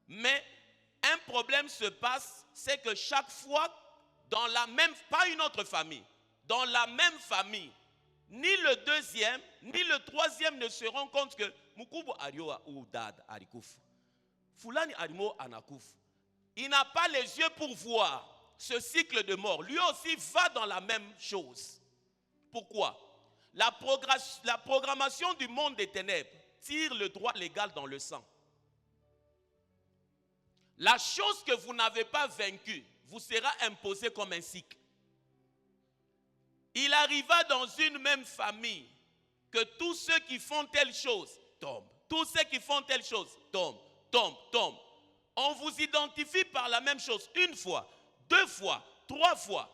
Mais un problème se passe, c'est que chaque fois, dans la même, pas une autre famille, dans la même famille, ni le deuxième, ni le troisième ne se rendent compte que Mukubu Arioa ou Dad Arikouf. Fulani Arimo Anakouf. Il n'a pas les yeux pour voir ce cycle de mort. Lui aussi va dans la même chose. Pourquoi? La programmation du monde des ténèbres tire le droit légal dans le sang. La chose que vous n'avez pas vaincue vous sera imposée comme un cycle. Il arriva dans une même famille que tous ceux qui font telle chose tombent. Tous ceux qui font telle chose tombent, tombent. On vous identifie par la même chose une fois, 2 fois, 3 fois.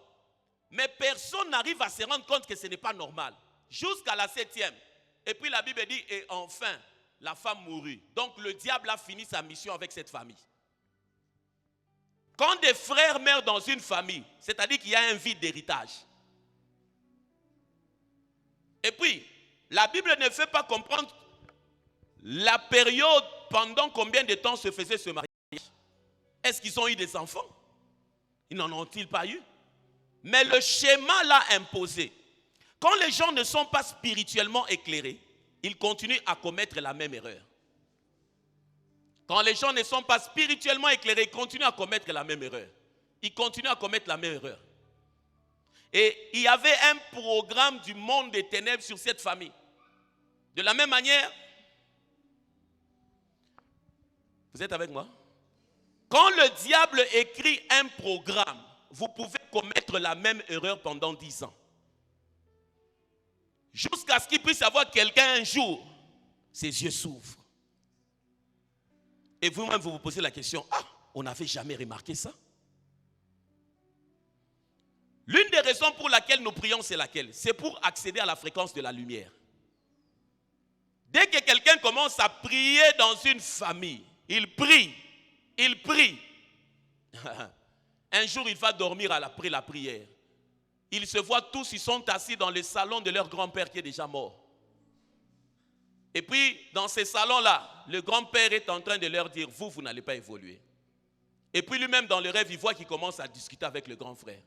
Mais personne n'arrive à se rendre compte que ce n'est pas normal. Jusqu'à la 7e. Et puis la Bible dit, et enfin, la femme mourut. Donc le diable a fini sa mission avec cette famille. Quand des frères meurent dans une famille, c'est-à-dire qu'il y a un vide d'héritage. Et puis, la Bible ne fait pas comprendre la période pendant combien de temps se faisait ce mariage. Est-ce qu'ils ont eu des enfants? Ils n'en ont-ils pas eu? Mais le schéma l'a imposé. Quand les gens ne sont pas spirituellement éclairés, ils continuent à commettre la même erreur. Quand les gens ne sont pas spirituellement éclairés, ils continuent à commettre la même erreur. Ils continuent à commettre la même erreur. Et il y avait un programme du monde des ténèbres sur cette famille. De la même manière, vous êtes avec moi? Quand le diable écrit un programme, vous pouvez commettre la même erreur pendant 10 ans. Jusqu'à ce qu'il puisse avoir quelqu'un un jour, ses yeux s'ouvrent. Et vous-même, vous vous posez la question, on n'avait jamais remarqué ça? L'une des raisons pour laquelle nous prions, c'est laquelle? C'est pour accéder à la fréquence de la lumière. Dès que quelqu'un commence à prier dans une famille, il prie. Un jour, il va dormir après la prière. Ils se voient tous, ils sont assis dans le salon de leur grand-père qui est déjà mort. Et puis, dans ces salons-là, le grand-père est en train de leur dire, vous n'allez pas évoluer. Et puis lui-même, dans le rêve, il voit qu'il commence à discuter avec le grand frère.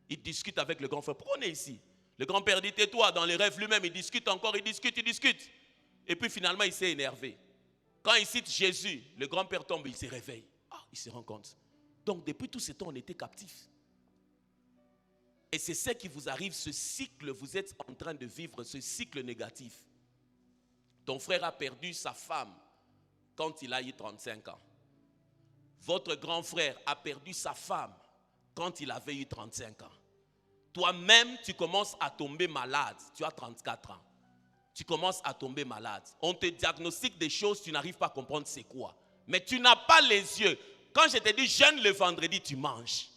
Il discute avec le grand frère. Pourquoi on est ici? Le grand-père dit, tais-toi. Dans le rêve, lui-même, il discute encore, il discute. Et puis finalement, il s'est énervé. Quand il cite Jésus, le grand-père tombe, il se réveille. Il se rend compte. Donc, depuis tout ce temps, on était captifs. Et c'est ce qui vous arrive, ce cycle, vous êtes en train de vivre, ce cycle négatif. Ton frère a perdu sa femme quand il a eu 35 ans. Votre grand frère a perdu sa femme quand il avait eu 35 ans. Toi-même, tu commences à tomber malade. Tu as 34 ans. Tu commences à tomber malade. On te diagnostique des choses, tu n'arrives pas à comprendre c'est quoi. Mais tu n'as pas les yeux. Quand je te dis jeûne le vendredi, tu manges.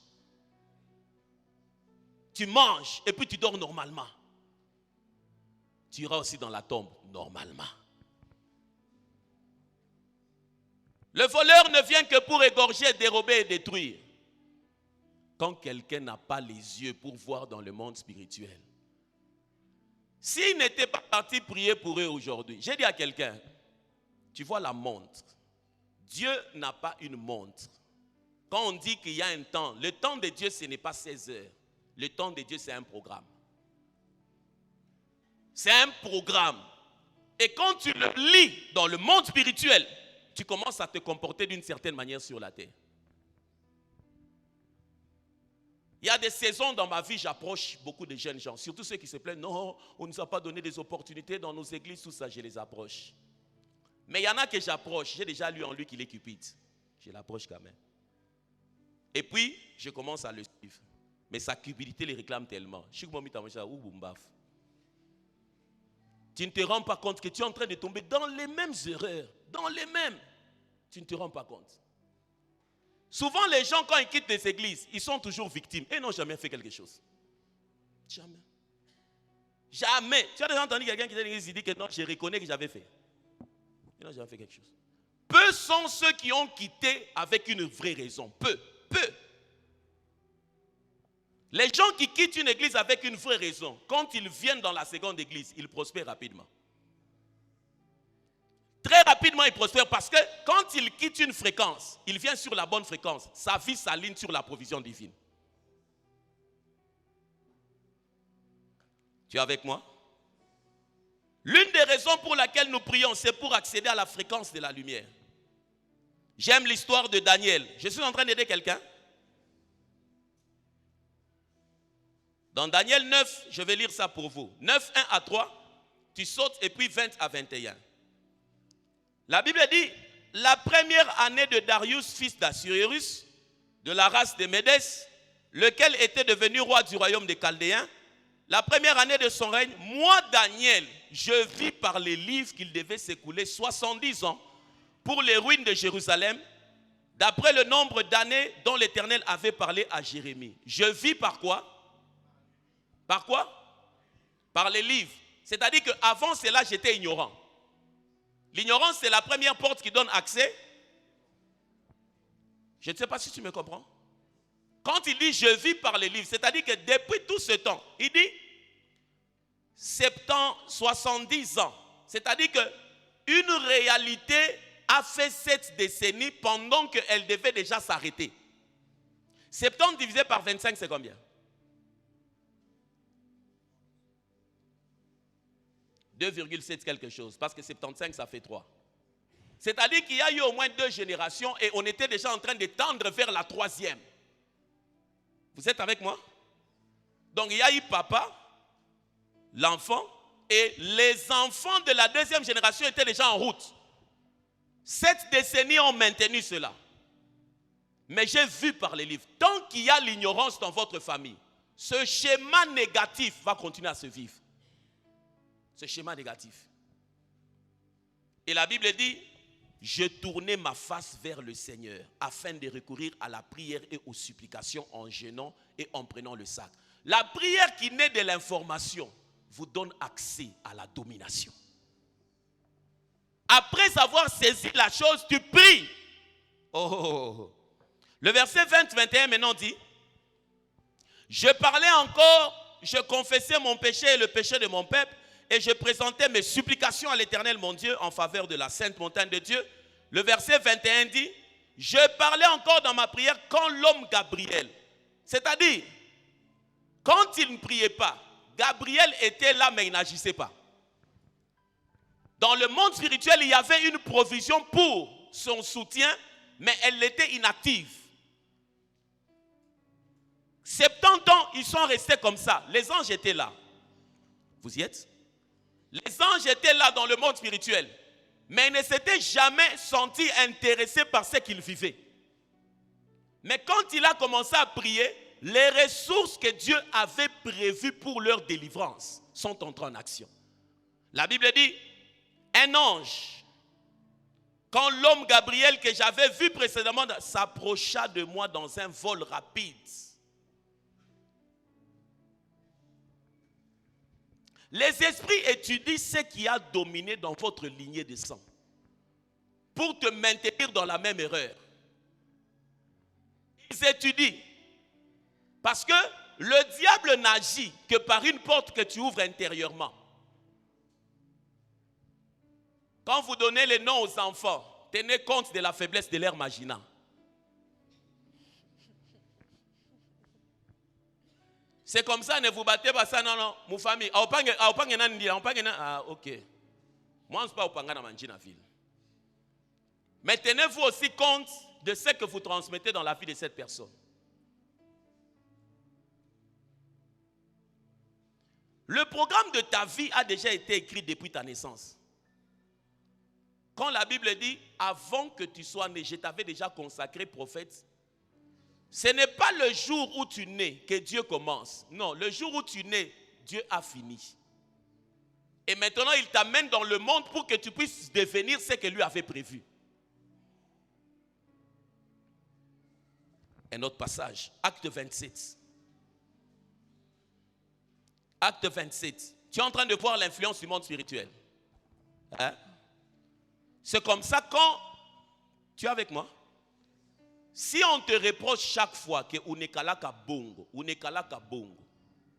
Tu manges et puis tu dors normalement. Tu iras aussi dans la tombe normalement. Le voleur ne vient que pour égorger, dérober et détruire. Quand quelqu'un n'a pas les yeux pour voir dans le monde spirituel. S'il n'était pas parti prier pour eux aujourd'hui, j'ai dit à quelqu'un, tu vois la montre. Dieu n'a pas une montre. Quand on dit qu'il y a un temps, le temps de Dieu ce n'est pas 16 heures. Le temps de Dieu c'est un programme. C'est un programme. Et quand tu le lis dans le monde spirituel, tu commences à te comporter d'une certaine manière sur la terre. Il y a des saisons dans ma vie, j'approche beaucoup de jeunes gens, surtout ceux qui se plaignent, non, on ne nous a pas donné des opportunités dans nos églises, tout ça, je les approche. Mais il y en a que j'approche, j'ai déjà lu en lui qu'il est cupide. Je l'approche quand même. Et puis, je commence à le suivre. Mais sa cupidité les réclame tellement. Tu ne te rends pas compte que tu es en train de tomber dans les mêmes erreurs. Dans les mêmes. Tu ne te rends pas compte. Souvent, les gens, quand ils quittent les églises, ils sont toujours victimes et n'ont jamais fait quelque chose. Jamais. Jamais. Tu as déjà entendu quelqu'un qui dit à l'église, il dit que non, je reconnais que j'avais fait. Ils n'ont jamais fait quelque chose. Peu sont ceux qui ont quitté avec une vraie raison. Peu. Les gens qui quittent une église avec une vraie raison, quand ils viennent dans la seconde église, ils prospèrent rapidement. Très rapidement, ils prospèrent parce que quand ils quittent une fréquence, ils viennent sur la bonne fréquence. Sa vie s'aligne sur la provision divine. Tu es avec moi? L'une des raisons pour laquelle nous prions, c'est pour accéder à la fréquence de la lumière. J'aime l'histoire de Daniel. Je suis en train d'aider quelqu'un. Dans Daniel 9, je vais lire ça pour vous. 9, 1 à 3, tu sautes et puis 20 à 21. La Bible dit, la première année de Darius, fils d'Assuérus, de la race de Médès, lequel était devenu roi du royaume des Chaldéens, la première année de son règne, moi, Daniel, je vis par les livres qu'il devait s'écouler 70 ans pour les ruines de Jérusalem, d'après le nombre d'années dont l'Éternel avait parlé à Jérémie. Je vis par quoi? Par quoi? Par les livres. C'est-à-dire qu'avant cela, j'étais ignorant. L'ignorance, c'est la première porte qui donne accès. Je ne sais pas si tu me comprends. Quand il dit « je vis par les livres », c'est-à-dire que depuis tout ce temps, il dit 70 ans. C'est-à-dire qu'une réalité a fait 7 décennies pendant qu'elle devait déjà s'arrêter. 70 divisé par 25, c'est combien? 2,7 quelque chose, parce que 75, ça fait 3. C'est-à-dire qu'il y a eu au moins 2 générations et on était déjà en train de tendre vers la 3e. Vous êtes avec moi? Donc il y a eu papa, l'enfant, et les enfants de la 2e génération étaient déjà en route. 7 décennies ont maintenu cela. Mais j'ai vu par les livres, tant qu'il y a l'ignorance dans votre famille, ce schéma négatif va continuer à se vivre. Ce schéma négatif. Et la Bible dit, je tournais ma face vers le Seigneur afin de recourir à la prière et aux supplications en jeûnant et en prenant le sac. La prière qui naît de l'information vous donne accès à la domination. Après avoir saisi la chose, tu pries. Oh. Le verset 20-21 maintenant dit, je parlais encore, je confessais mon péché et le péché de mon peuple, et je présentais mes supplications à l'Éternel mon Dieu en faveur de la sainte montagne de Dieu. Le verset 21 dit, je parlais encore dans ma prière quand l'homme Gabriel, c'est-à-dire, quand il ne priait pas, Gabriel était là mais il n'agissait pas. Dans le monde spirituel, il y avait une provision pour son soutien, mais elle était inactive. 70 ans, ils sont restés comme ça. Les anges étaient là. Vous y êtes? Les anges étaient là dans le monde spirituel, mais ils ne s'étaient jamais sentis intéressés par ce qu'ils vivaient. Mais quand il a commencé à prier, les ressources que Dieu avait prévues pour leur délivrance sont entrées en action. La Bible dit, un ange, quand l'homme Gabriel que j'avais vu précédemment s'approcha de moi dans un vol rapide. Les esprits étudient ce qui a dominé dans votre lignée de sang pour te maintenir dans la même erreur. Ils étudient parce que le diable n'agit que par une porte que tu ouvres intérieurement. Quand vous donnez les noms aux enfants, tenez compte de la faiblesse de leur imagination. C'est comme ça, ne vous battez pas ça, non, mon famille. Ah, ok. Moi, je ne suis pas au Panga dans ma ville. Mais tenez-vous aussi compte de ce que vous transmettez dans la vie de cette personne. Le programme de ta vie a déjà été écrit depuis ta naissance. Quand la Bible dit, avant que tu sois né, je t'avais déjà consacré prophète. Ce n'est pas le jour où tu nais que Dieu commence. Non, le jour où tu nais, Dieu a fini. Et maintenant, il t'amène dans le monde pour que tu puisses devenir ce que lui avait prévu. Un autre passage, Acte 27. Acte 27. Tu es en train de voir l'influence du monde spirituel. Hein? C'est comme ça quand tu es avec moi. Si on te reproche chaque fois que unekalaka bongo,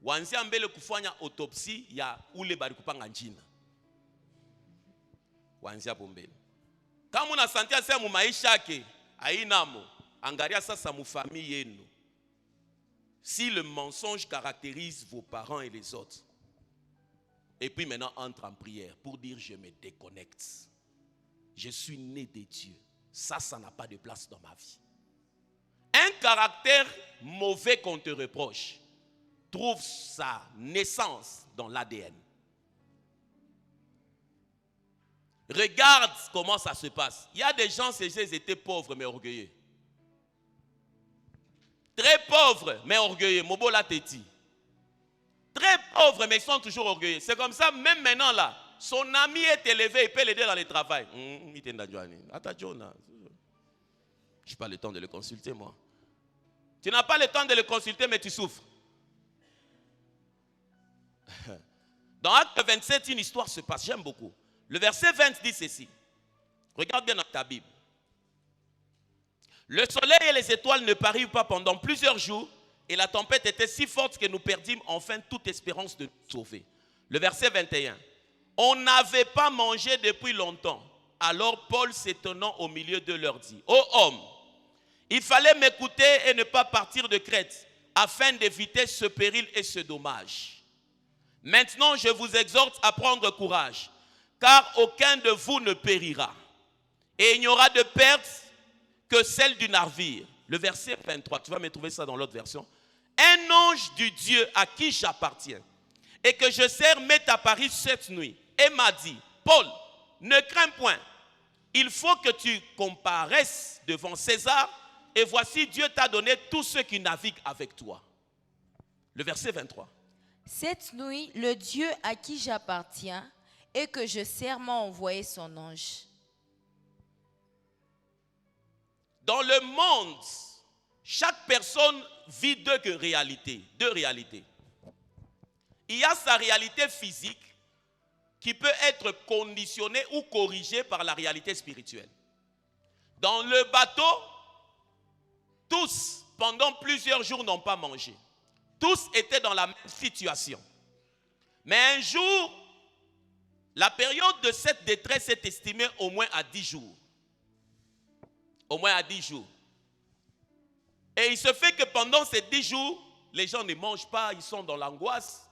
wanzi ambele kufanya autopsie ya ule bari kupanga njina. Wanzi abombele. Kama unasantia sasa mu maisha yake ainamo, angalia sasa mu famille yenu. Si le mensonge caractérise vos parents et les autres. Et puis maintenant entre en prière pour dire je me déconnecte. Je suis né de Dieu. Ça n'a pas de place dans ma vie. Un caractère mauvais qu'on te reproche trouve sa naissance dans l'ADN. Regarde comment ça se passe. Il y a des gens, ils étaient pauvres mais orgueilleux. Très pauvres mais orgueilleux. Mobola Teti. Très pauvres mais ils sont toujours orgueilleux. C'est comme ça, même maintenant là, son ami est élevé, il peut l'aider dans le travail. Je n'ai pas le temps de le consulter, moi. Tu n'as pas le temps de le consulter, mais tu souffres. Dans Acte 27, une histoire se passe, j'aime beaucoup. Le verset 20 dit ceci. Regarde bien dans ta Bible. Le soleil et les étoiles ne parurent pas pendant plusieurs jours, et la tempête était si forte que nous perdîmes enfin toute espérance de nous sauver. Le verset 21. On n'avait pas mangé depuis longtemps. Alors Paul, s'étonnant au milieu d'eux, leur dit: ô homme, il fallait m'écouter et ne pas partir de Crète, afin d'éviter ce péril et ce dommage. Maintenant, je vous exhorte à prendre courage, car aucun de vous ne périra. Et il n'y aura de perte que celle du navire. Le verset 23, tu vas me trouver ça dans l'autre version. Un ange du Dieu à qui j'appartiens et que je sers m'est apparu cette nuit et m'a dit: Paul, ne crains point, il faut que tu comparaisses devant César, et voici Dieu t'a donné tous ceux qui naviguent avec toi. Le verset 23. Cette nuit, le Dieu à qui j'appartiens et que je sers m'a envoyé son ange. Dans le monde, chaque personne vit deux réalités. Il y a sa réalité physique qui peut être conditionnée ou corrigée par la réalité spirituelle. Dans le bateau, tous, pendant plusieurs jours, n'ont pas mangé. Tous étaient dans la même situation. Mais un jour, la période de cette détresse est estimée au moins à 10 jours. Au moins à 10 jours. Et il se fait que pendant ces 10 jours, les gens ne mangent pas, ils sont dans l'angoisse.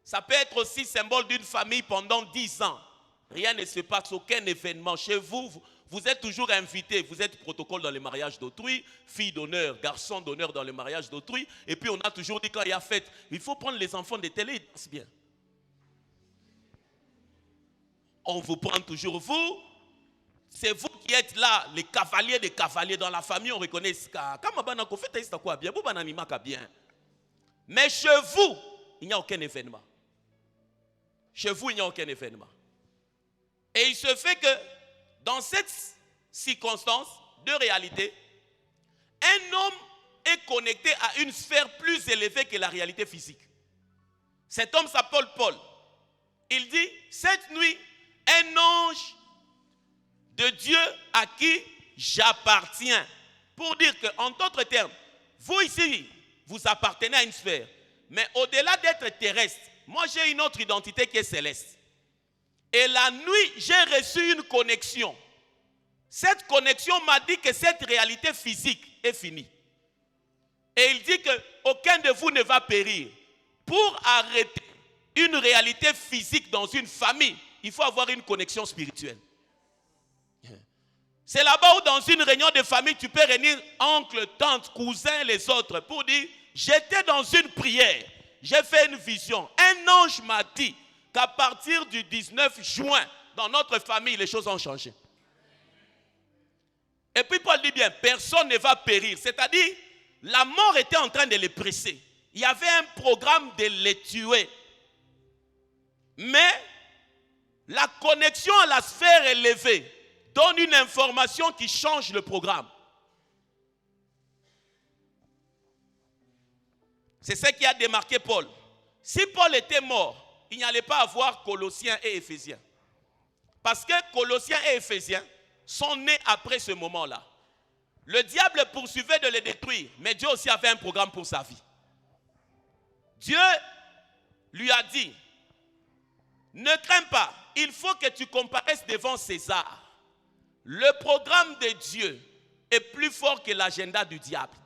Ça peut être aussi symbole d'une famille pendant 10 ans. Rien ne se passe, aucun événement. Chez vous, vous êtes toujours invités. Vous êtes protocole dans le mariage d'autrui, fille d'honneur, garçon d'honneur dans le mariage d'autrui. Et puis on a toujours dit quand il y a fête, il faut prendre les enfants de télé, ils dansent bien. On vous prend toujours vous. C'est vous qui êtes là, les cavaliers des cavaliers dans la famille, on reconnaît ce cas. Mais chez vous, il n'y a aucun événement. Chez vous, il n'y a aucun événement. Et il se fait que dans cette circonstance de réalité, un homme est connecté à une sphère plus élevée que la réalité physique. Cet homme s'appelle Paul. Il dit, cette nuit, un ange de Dieu à qui j'appartiens. Pour dire qu'en d'autres termes, vous ici, vous appartenez à une sphère. Mais au-delà d'être terrestre, moi j'ai une autre identité qui est céleste. Et la nuit, j'ai reçu une connexion. Cette connexion m'a dit que cette réalité physique est finie. Et il dit qu'aucun de vous ne va périr. Pour arrêter une réalité physique dans une famille, il faut avoir une connexion spirituelle. C'est là-bas où dans une réunion de famille, tu peux réunir oncle, tante, cousin, les autres pour dire, j'étais dans une prière, j'ai fait une vision. Un ange m'a dit qu'à partir du 19 juin, dans notre famille, les choses ont changé. Et puis Paul dit bien, personne ne va périr. C'est-à-dire, la mort était en train de les presser. Il y avait un programme de les tuer. Mais La connexion à la sphère élevée donne une information qui change le programme. C'est ce qui a démarqué Paul. Si Paul était mort, il n'y allait pas avoir Colossiens et Éphésiens. Parce que Colossiens et Éphésiens sont nés après ce moment-là. Le diable poursuivait de les détruire, mais Dieu aussi avait un programme pour sa vie. Dieu lui a dit, ne crains pas, il faut que tu comparaisses devant César. Le programme de Dieu est plus fort que l'agenda du diable.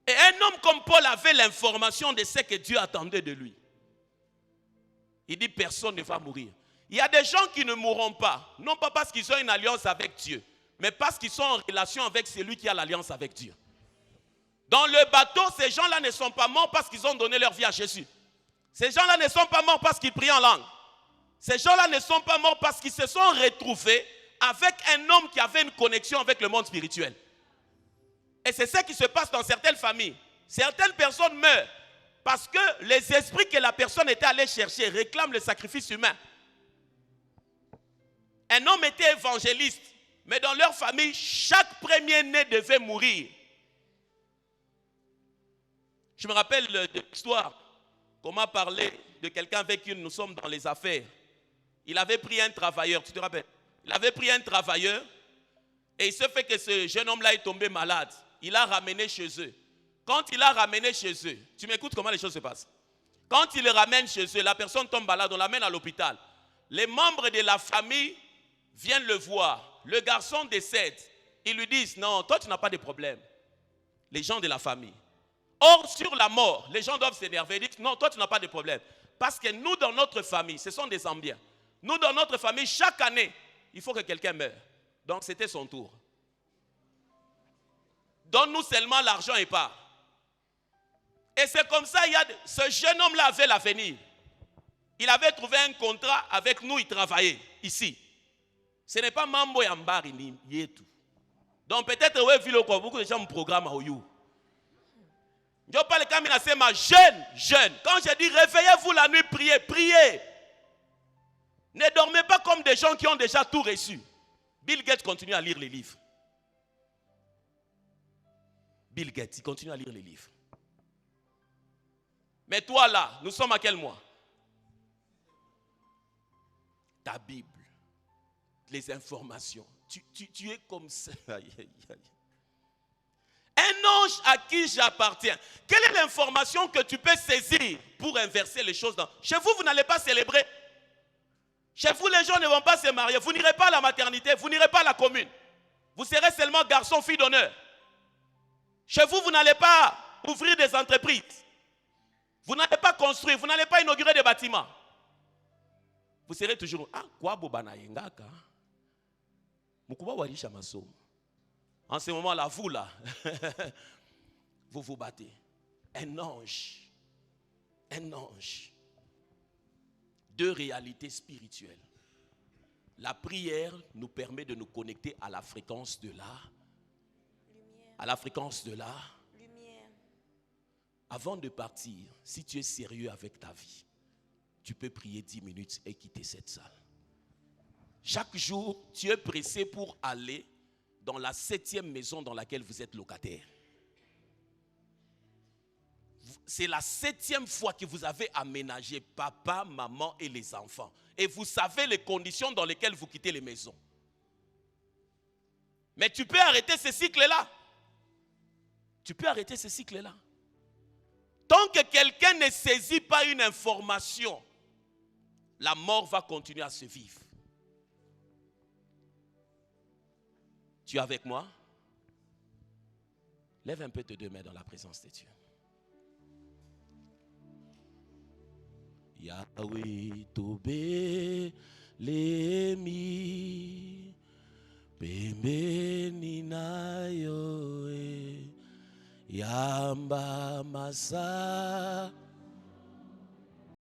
Et un homme comme Paul avait l'information de ce que Dieu attendait de lui. Il dit, personne ne va mourir. Il y a des gens qui ne mourront pas, non pas parce qu'ils ont une alliance avec Dieu, mais parce qu'ils sont en relation avec celui qui a l'alliance avec Dieu. Dans le bateau, ces gens-là ne sont pas morts parce qu'ils ont donné leur vie à Jésus. Ces gens-là ne sont pas morts parce qu'ils prient en langue. Ces gens-là ne sont pas morts parce qu'ils se sont retrouvés avec un homme qui avait une connexion avec le monde spirituel. Et c'est ce qui se passe dans certaines familles. Certaines personnes meurent parce que les esprits que la personne était allée chercher réclament le sacrifice humain. Un homme était évangéliste, mais dans leur famille, chaque premier-né devait mourir. Je me rappelle de l'histoire qu'on m'a parlé de quelqu'un avec qui nous sommes dans les affaires. Il avait pris un travailleur, tu te rappelles? Il avait pris un travailleur et il se fait que ce jeune homme-là est tombé malade. Il l'a ramené chez eux. Quand il l'a ramené chez eux, tu m'écoutes comment les choses se passent? Quand il le ramène chez eux, la personne tombe malade, on l'amène à l'hôpital. Les membres de la famille viennent le voir. Le garçon décède. Ils lui disent, non, toi tu n'as pas de problème. Les gens de la famille. Or, sur la mort, les gens doivent s'énerver. Ils disent, non, toi tu n'as pas de problème. Parce que nous, dans notre famille, ce sont des ambiens. Nous, dans notre famille, chaque année, il faut que quelqu'un meure. Donc, c'était son tour. Donne-nous seulement l'argent et pas. Et c'est comme ça, ce jeune homme-là avait l'avenir. Il avait trouvé un contrat avec nous, il travaillait ici. Ce n'est pas Mambo Yambari ni Yetu. Donc peut-être, vous avez vu beaucoup de gens me programment à Oyou. Je parle quand même à ma jeune. Quand je dis réveillez-vous la nuit, priez. Ne dormez pas comme des gens qui ont déjà tout reçu. Bill Gates continue à lire les livres. Bill Gates, il continue à lire les livres. Mais toi là, nous sommes à quel mois? Ta Bible, les informations. Tu es comme ça. Un ange à qui j'appartiens. Quelle est l'information que tu peux saisir pour inverser les choses? Chez vous, vous n'allez pas célébrer. Chez vous, les gens ne vont pas se marier. Vous n'irez pas à la maternité, vous n'irez pas à la commune. Vous serez seulement garçon, fille d'honneur. Chez vous, vous n'allez pas ouvrir des entreprises. Vous n'allez pas construire, vous n'allez pas inaugurer des bâtiments. Vous serez toujours, quoi bobana yengaka? Mukuba warisha masomo. En ce moment-là, vous là, vous vous battez. Un ange. Deux réalités spirituelles. La prière nous permet de nous connecter à la fréquence de la lumière. À la fréquence de la lumière. Avant de partir, si tu es sérieux avec ta vie, tu peux prier 10 minutes et quitter cette salle. Chaque jour, tu es pressé pour aller dans la 7e maison dans laquelle vous êtes locataire. C'est la 7e fois que vous avez aménagé papa, maman et les enfants. Et vous savez les conditions dans lesquelles vous quittez les maisons. Mais tu peux arrêter ce cycle-là. Tant que quelqu'un ne saisit pas une information, la mort va continuer à se vivre. Tu es avec moi? Lève un peu tes deux mains dans la présence de Dieu. Yahweh tobe lemi pembeni nayo yamba masa